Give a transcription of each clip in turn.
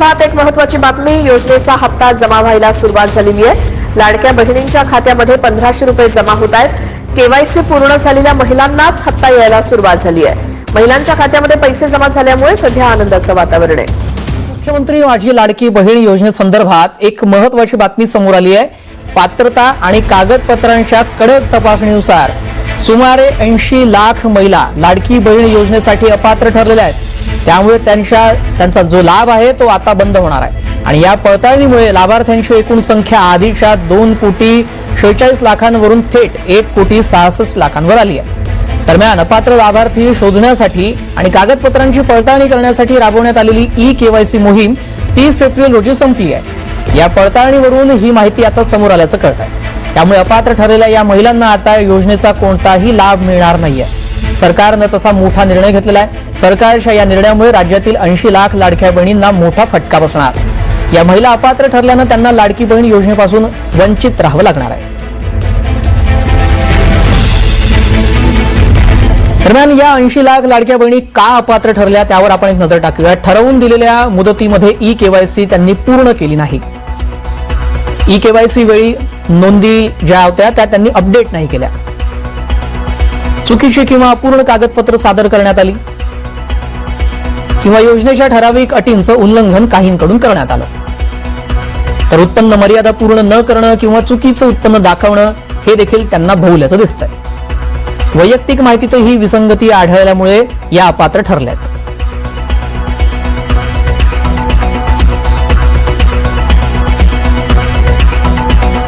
संदर्भात एक महत्त्वाची बातमी. योजनेचा हप्ता जमा व्हायला सुरुवात झालेली आहे. लाडक्या बहिणींच्या खात्यामध्ये 1500 रुपये जमा होत आहेत. केवायसी पूर्ण झालेल्या महिलांनाच हप्ता यायला सुरुवात झाली आहे. महिलांच्या खात्यामध्ये पैसे जमा झाल्यामुळे सध्या आनंदाचं वातावरण आहे. मुख्यमंत्री माझी लाडकी बहीण योजनेसंदर्भात एक महत्त्वाची बातमी समोर आली आहे. पात्रता आणि कागदपत्रांच्या कडक तपासणीनुसार सुमारे 80 लाख महिला लाडकी बहीण योजनेसाठी अपात्र ठरलेल्या आहेत. त्यामुळे त्यांचा जो लाभ आहे तो आता बंद होणार आहे आणि या पडताळणीमुळे लाभार्थ्यांची एकूण संख्या आधीच्या 2,46 लाखांवरून थेट 1,66 लाखांवर आली आहे. दरम्यान अपात्र लाभार्थी शोधण्यासाठी आणि कागदपत्रांची पडताळणी करण्यासाठी राबवण्यात आलेली ई-केवायसी मोहीम 30 एप्रिल रोजी संपली आहे. या पडताळणीवरून ही माहिती आता समोर आल्याचं कळत आहे. त्यामुळे अपात्र ठरलेल्या या महिलांना आता योजनेचा कोणताही लाभ मिळणार नाहीये. सरकारनं तसा मोठा निर्णय घेतलेला आहे. सरकारच्या या निर्णयामुळे राज्यातील 80 लाख लाडक्या बहिणींना मोठा फटका बसणार. या महिला अपात्र ठरल्यानं त्यांना लाडकी बहीण योजनेपासून वंचित राहावं लागणार आहे. दरम्यान या 80 लाख लाडक्या बहिणी का अपात्र ठरल्या त्यावर आपण एक नजर टाकूया. ठरवून दिलेल्या मुदतीमध्ये ई-केवायसी त्यांनी पूर्ण केली नाही. ई-केवायसी वेळी नोंदी ज्या होत्या त्या त्यांनी अपडेट नाही केल्या. चुकीची किंवा अपूर्ण कागदपत्र सादर करण्यात आली किंवा योजनेच्या ठराविक अटींचं उल्लंघन काहींकडून करण्यात आलं. तर उत्पन्न मर्यादा पूर्ण न करणं किंवा चुकीचं उत्पन्न दाखवणं हे देखील त्यांना भोवल्याचं दिसतंय. वैयक्तिक माहितीतही विसंगती आढळल्यामुळे या अपात्र ठरल्यात.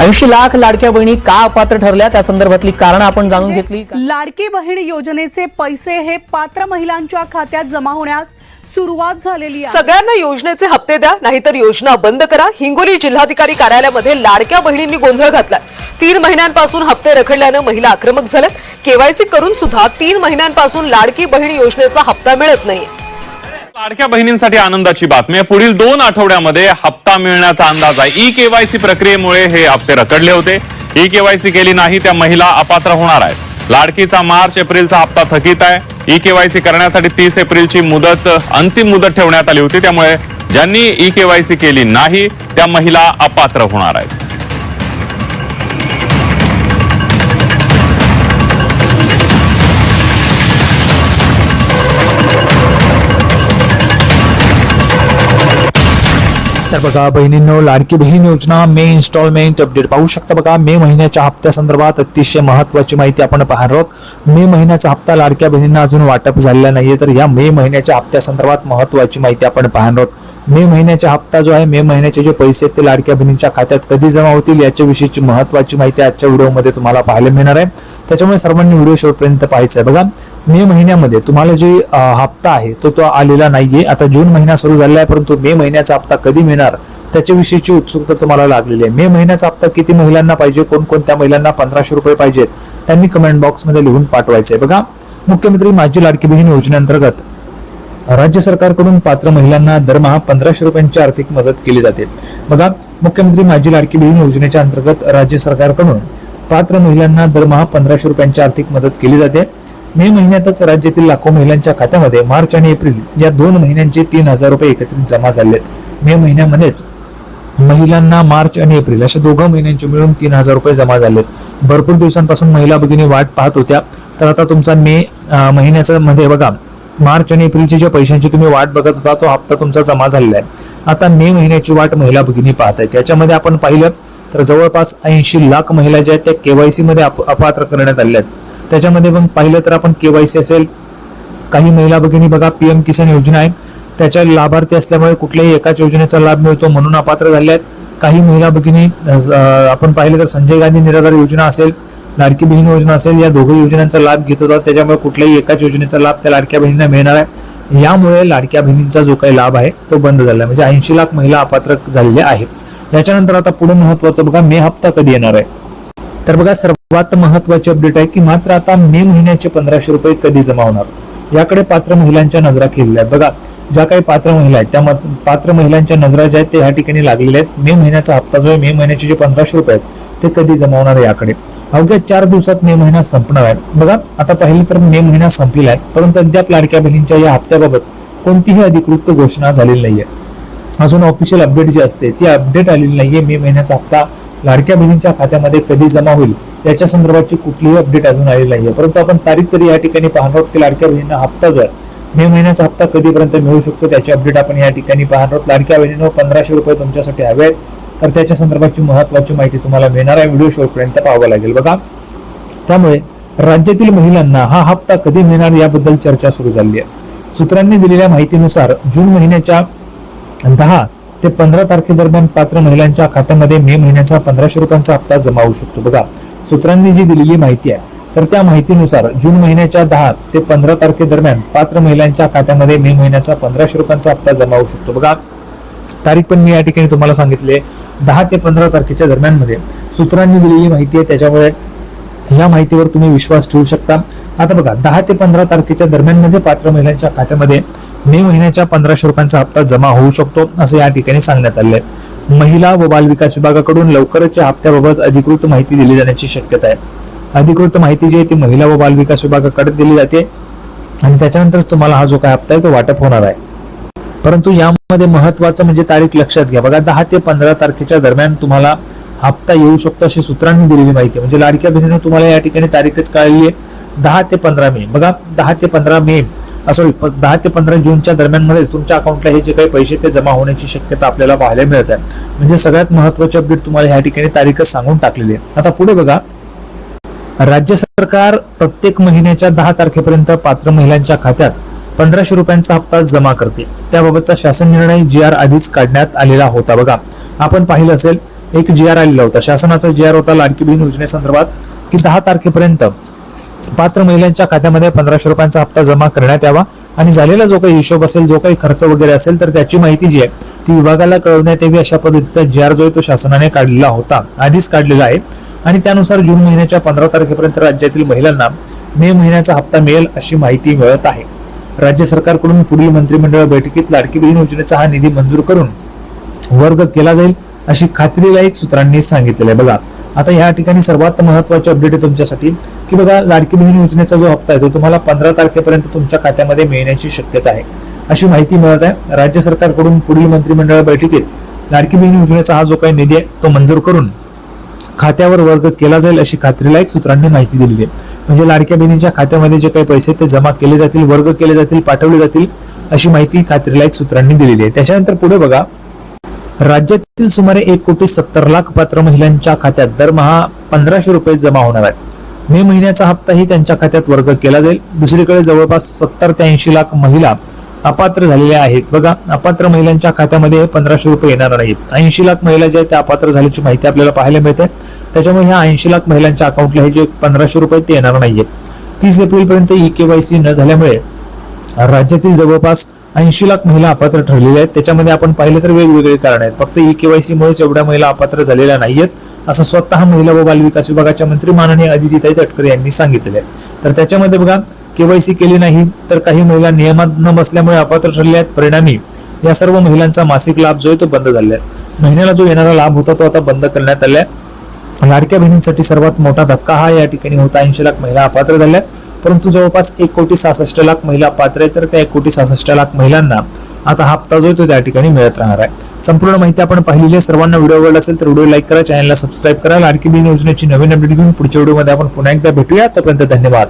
ऐंशी लाख लाडक्या बहिणी का अपात्र ठरल्या त्या संदर्भातली कारण आपण जाणून घेतली. लाडकी बहीण योजनेचे पैसे हे पात्र महिलांच्या खात्यात जमा होण्यास सुरुवात झालेली आहे. सगळ्यांना योजनेचे हप्ते द्या, नाहीतर योजना बंद करा. हिंगोली जिल्हाधिकारी कार्यालयामध्ये लाडक्या बहिणींनी गोंधळ घातलाय. 3 महिन्यांपासून हप्ते रखडल्यानं महिला आक्रमक झाल्यात. केवायसी करून सुद्धा 3 महिन्यांपासून लाडकी बहीण योजनेचा हप्ता मिळत नाही. लाडक्या बहिणींसाठी आनंदाची बातमी आहे. पुढील 2 आठवड्यामध्ये हप्ता मिळण्याचा अंदाज आहे. ई-केवायसी प्रक्रियेमुळे हे हप्ते रखडले होते. ई-केवायसी केली नाही त्या महिला अपात्र होणार आहेत. लाडकीचा मार्च एप्रिलचा हप्ता थकीत आहे. ई-केवायसी करण्यासाठी 30 एप्रिलची अंतिम मुदत ठेवण्यात आली होती. त्यामुळे ज्यांनी ई-केवायसी केली नाही त्या महिला अपात्र होणार आहेत. तर बघा बहिणींनो, लाडकी बहीण योजना मे इन्स्टॉलमेंट अपडेट पाहू शकता. बघा मे महिन्याच्या हप्त्यासंदर्भात अतिशय महत्त्वाची माहिती आपण पाहणार आहोत. मे महिन्याचा हप्ता लाडक्या बहिणींना अजून वाटप झालेला नाहीये. तर या मे महिन्याच्या हप्त्यासंदर्भात महत्त्वाची माहिती आपण पाहणार आहोत. मे महिन्याचा हप्ता जो आहे, मे महिन्याचे जे पैसे आहेत ते लाडक्या बहिणींच्या खात्यात कधी जमा होतील याच्याविषयीची महत्त्वाची माहिती आजच्या व्हिडिओमध्ये तुम्हाला पाहायला मिळणार आहे. त्याच्यामुळे सर्वांनी व्हिडिओ शेवटपर्यंत पाहायचा आहे. बघा मे महिन्यामध्ये तुम्हाला जे हप्ता आहे तो आलेला नाहीये. आता जून महिना सुरू झालेला आहे, परंतु मे महिन्याचा हप्ता कधी मिळणार त्याच्याविषयीची उत्सुकता तुम्हाला लागलेली आहे. मे महिन्याचा हप्ता किती महिलांना पाहिजे, कोणकोणत्या महिलांना 1500 रुपये पाहिजेत त्यांनी कमेंट बॉक्समध्ये लिहून पाठवायचे. बघा मुख्यमंत्री माझी लाडकी बहीण योजनेअंतर्गत राज्य सरकारकडून पात्र महिलांना दरमहा 1500 रुपयांची आर्थिक मदत केली जाते. बघा मुख्यमंत्री माझी लाडकी बहीण योजनेच्या अंतर्गत राज्य सरकारकडून पात्र महिलांना दरमहा 1500 रुपयांची आर्थिक मदत केली जाते. मे महिन्यातच राज्यातील लाखो महिलांच्या खात्यामध्ये मार्च आणि एप्रिल या 2 महिन्यांचे 3000 रुपये एकत्रित जमा झालेत. मे महिन्यामध्येच महिलांना मार्च आणि एप्रिल अशा 2 महिन्यांचे मिळून 3000 रुपये जमा झालेत. भरपूर दिवसांपासून महिला भगिनी वाट पाहत होत्या. तर आता तुमचा मे महिन्याचा मध्ये बघा मार्च आणि एप्रिलची ज्या पैशांची तुम्ही वाट बघत होता तो हप्ता तुमचा जमा झालेला आहे. आता मे महिन्याची वाट महिला भगिनी पाहत आहेत. याच्यामध्ये आपण पाहिलं तर जवळपास 80 लाख महिला ज्या आहेत त्या केवायसी मध्ये अपात्र करण्यात आल्या आहेत. त्याच्यामध्ये पण पाहिलं तर आपण केवायसी असेल, काही महिला भगिनी बघा पीएम किसान योजना आहे त्याच्या लाभार्थी असल्यामुळे कुठल्याही एकाच योजनेचा लाभ मिळतो म्हणून अपात्र झाल्या आहेत. काही महिला भगिनी आपण पाहिलं तर संजय गांधी निराधार योजना असेल, लाडकी बहीण योजना असेल, या दोघी योजनांचा लाभ घेत होतात. त्याच्यामुळे कुठल्याही एकाच योजनेचा लाभ त्या लाडक्या बहिणींना मिळणार आहे. यामुळे लाडक्या बहिणींचा जो काही लाभ आहे तो बंद झाला, म्हणजे 80 लाख महिला अपात्र झालेल्या आहेत. याच्यानंतर आता पुढे महत्वाचं बघा मे हप्ता कधी येणार आहे. तर बघा सर्वात महत्वाची अपडेट आहे की मात्र आता मे महिन्याचे 1500 रुपये कधी जमा होणार याकडे पात्र महिलांच्या नजरा केलेल्या आहेत. बघा ज्या काही पात्र महिला आहेत त्या पात्र महिलांच्या नजरा ज्या आहेत ते ह्या ठिकाणी लागलेल्या आहेत. मे महिन्याचा हप्ता जो आहे, मे महिन्याचे जे 1500 रुपये आहेत ते कधी जमा होणार आहे याकडे. अवघ्या 4 दिवसात मे महिना संपणार आहे. बघा आता पाहिलं तर मे महिना संपलेला आहे, परंतु अद्याप लाडक्या बहिणींच्या या हप्त्याबाबत कोणतीही अधिकृत घोषणा झालेली नाहीये. अजून ऑफिशियल अपडेट जी असते ती अपडेट आलेली नाहीये. मे महिन्याचा हप्ता लाडक्या बहिणींच्या खात्यामध्ये कधी जमा होईल याच्या संदर्भाची कुठलीही अपडेट अजून आलेली नाहीये. परंतु आपण तारीख तरी या ठिकाणी पाहणार आहोत की लाडक्या बहिणींना हप्ता जो आहे मे महिन्याचा हप्ता कधीपर्यंत मिळू शकतो त्याची अपडेट आपण या ठिकाणी पाहणार आहोत. लाडक्या बहिणींनो 1500 रुपये तुमच्यासाठी हवे आहेत तर त्याच्या संदर्भाची महत्त्वाची माहिती तुम्हाला मिळणार आहे. व्हिडिओ शेवटपर्यंत पाहावा लागेल बघा. त्यामुळे राज्यातील महिलांना हा हप्ता कधी मिळणार याबद्दल चर्चा सुरू झाली आहे. सूत्रांनी दिलेल्या माहितीनुसार जून महिन्याच्या 10 ते 15 तारखेदरम्यान पात्र महिलांच्या खात्यामध्ये मे महिन्याचा 1500 रुपयांचा हप्ता जमा होऊ शकतो. बघा, सूत्रांनी जी दिलेली माहिती आहे तर त्या माहितीनुसार जून महिन्याच्या 10 ते 15 तारखेदरम्यान पात्र महिलांच्या खात्यामध्ये मे महिन्याचा 1500 रुपयांचा हप्ता जमा होऊ शकतो. बघा, तारीख पण मी या ठिकाणी तुम्हाला सांगितले 10 ते 15 तारखेच्या दरम्यान मध्ये सूत्रांनी दिलेली माहिती आहे, त्याच्यामुळे या माहितीवर तुम्ही विश्वास ठेवू शकता. आता बघा, 10 ते 15 तारखेच्या दरम्यान मध्ये पात्र महिलांच्या खात्यामध्ये मे महिन्याच्या 1500 रुपयांचा हप्ता जमा होऊ शकतो असं या ठिकाणी सांगण्यात आले. महिला व बाल विकास विभागाकडून लवकरच या हप्त्याबाबत अधिकृत माहिती दिली जाण्याची शक्यता आहे. अधिकृत माहिती जी आहे ती महिला व बाल विकास विभागाकडे दिली जाते आणि त्याच्यानंतरच तुम्हाला हा जो काय हप्ता आहे तो वाटप होणार आहे. परंतु यामध्ये महत्वाचं म्हणजे तारीख लक्षात घ्या. बघा, 10 ते 15 तारखेच्या दरम्यान तुम्हाला हप्ता येऊ शकतो अशी सूत्रांनी दिलेली माहिती. म्हणजे लाडक्या बहिणीनं तुम्हाला या ठिकाणी तारीखच कळली आहे 10 ते 15 मे. बघा, 10 ते 15 मे 10 ते 15 जूनच्या दरम्यान मध्येच तुमच्या अकाउंटला हे जे काही पैसे ते जमा होण्याची शक्यता आपल्याला पाहायला मिळत आहे. म्हणजे सगळ्यात महत्वाची अपडेट तुम्हाला या ठिकाणी तारीखच सांगून टाकलेली आहे. आता पुढे बघा, राज्य सरकार प्रत्येक महिन्याच्या 10 तारखेपर्यंत पात्र महिलांच्या खात्यात 1500 रुपयांचा हप्ता जमा करते. त्याबाबतचा शासन निर्णय GR आधीच काढण्यात आलेला होता. बघा, आपण पाहिलं असेल एक GR आलेला होता, शासनाचा GR होता लाडकी बहीण योजनेसंदर्भात की 10 तारखेपर्यंत पात्र महिलांच्या खात्यामध्ये 1500 रुपयांचा हप्ता जमा करण्यात यावा आणि झालेला जो काही हिशोब असेल, जो काही खर्च वगैरे असेल तर त्याची माहिती जी आहे ती विभागाला कळवण्यात यावी अशा पद्धतीचा GR जो आहे तो शासनाने काढलेला होता, आधीच काढलेला आहे. आणि त्यानुसार जून महिन्याच्या 15 तारखेपर्यंत राज्यातील महिलांना मे महिन्याचा हप्ता मिळेल अशी माहिती मिळत आहे. राज्य सरकारकडून पुढील मंत्रिमंडळ बैठकीत लाडकी बहीण योजनेचा हा निधी मंजूर करून वर्ग केला जाईल अशी खात्रीलायक सूत्रांनी सांगितलेलं आहे. बघा, आता या ठिकाणी सर्वात महत्वाची अपडेट आहे तुमच्यासाठी की बघा, लाडकी बहीण योजनेचा जो हप्ता आहे तो तुम्हाला 15 तारखेपर्यंत तुमच्या खात्यामध्ये मिळण्याची शक्यता आहे अशी माहिती मिळत आहे. राज्य सरकारकडून पुढील मंत्रिमंडळ बैठकीत लाडकी बहीण योजनेचा हा जो काही निधी आहे तो मंजूर करून खात्यावर वर्ग केला जाईल अशी खात्रीलायक सूत्रांनी माहिती दिलेली आहे. म्हणजे लाडक्या बहिणींच्या खात्यामध्ये जे काही पैसे ते जमा केले जातील, वर्ग केले जातील, पाठवले जातील अशी माहिती खात्रीलायक सूत्रांनी दिलेली आहे. त्याच्यानंतर पुढे बघा, राज्यातील सुमारे 1,70,00,000 पात्र महिलांच्या खात्यात दरमहा 1500 रुपये जमा होणार आहेत. मे महिन्याचा हप्ताही त्यांच्या खात्यात वर्ग केला जाईल. दुसरीकडे जवळपास 70 ते 80 लाख महिला अपात्र झालेल्या आहेत. बघा, अपात्र महिलांच्या खात्यामध्ये 1500 रुपये येणार नाहीत. 80 लाख महिला ज्या त्या अपात्र झाल्याची माहिती आपल्याला पाहायला मिळते. त्याच्यामुळे ह्या 80 लाख महिलांच्या अकाउंटला हे जे 1500 रुपये ते येणार नाहीयेत. 30 एप्रिलपर्यंत EKYC न झाल्यामुळे राज्यातील जवळपास 80 लाख महिला अपात्र ठरलेल्या आहेत. त्याच्यामध्ये आपण पाहिलं तर वेगवेगळे कारण आहेत. फक्त EKYC मुळेच एवढ्या महिला अपात्र झालेल्या नाहीयेत असं स्वतः महिला व बालविकास विभागाच्या मंत्री माननीय अदितीताई तटकरे यांनी सांगितले आहे. तर त्याच्यामध्ये बघा, KYC केली नाही तर काही महिला नियमात न बसल्यामुळे अपात्र ठरल्या आहेत. परिणामी या सर्व महिलांचा मासिक लाभ जो आहे तो बंद झालेला आहे. महिन्याला जो येणारा लाभ होता तो आता बंद करण्यात आला आहे. लाडक्या बहिणींसाठी सर्वात मोठा धक्का हा या ठिकाणी होता. 80 लाख महिला अपात्र झाल्या आहेत. परंतु जवळपास 1,66,00,000 महिला पात्र आहेत. तर त्या 1,66,00,000 महिलांना आता हप्ता जो तो त्या ठिकाणी मिळत राहणार आहे. संपूर्ण माहिती आपण पाहिलेली आहे. सर्वांना व्हिडिओ आवडला असेल तर व्हिडिओ लाईक करा, चॅनलला सबस्क्राईब करा. लाडकी बहीण योजनेची नवीन अपडेट घेऊन पुढच्या व्हिडिओमध्ये आपण पुन्हा एकदा भेटूया. तोपर्यंत धन्यवाद.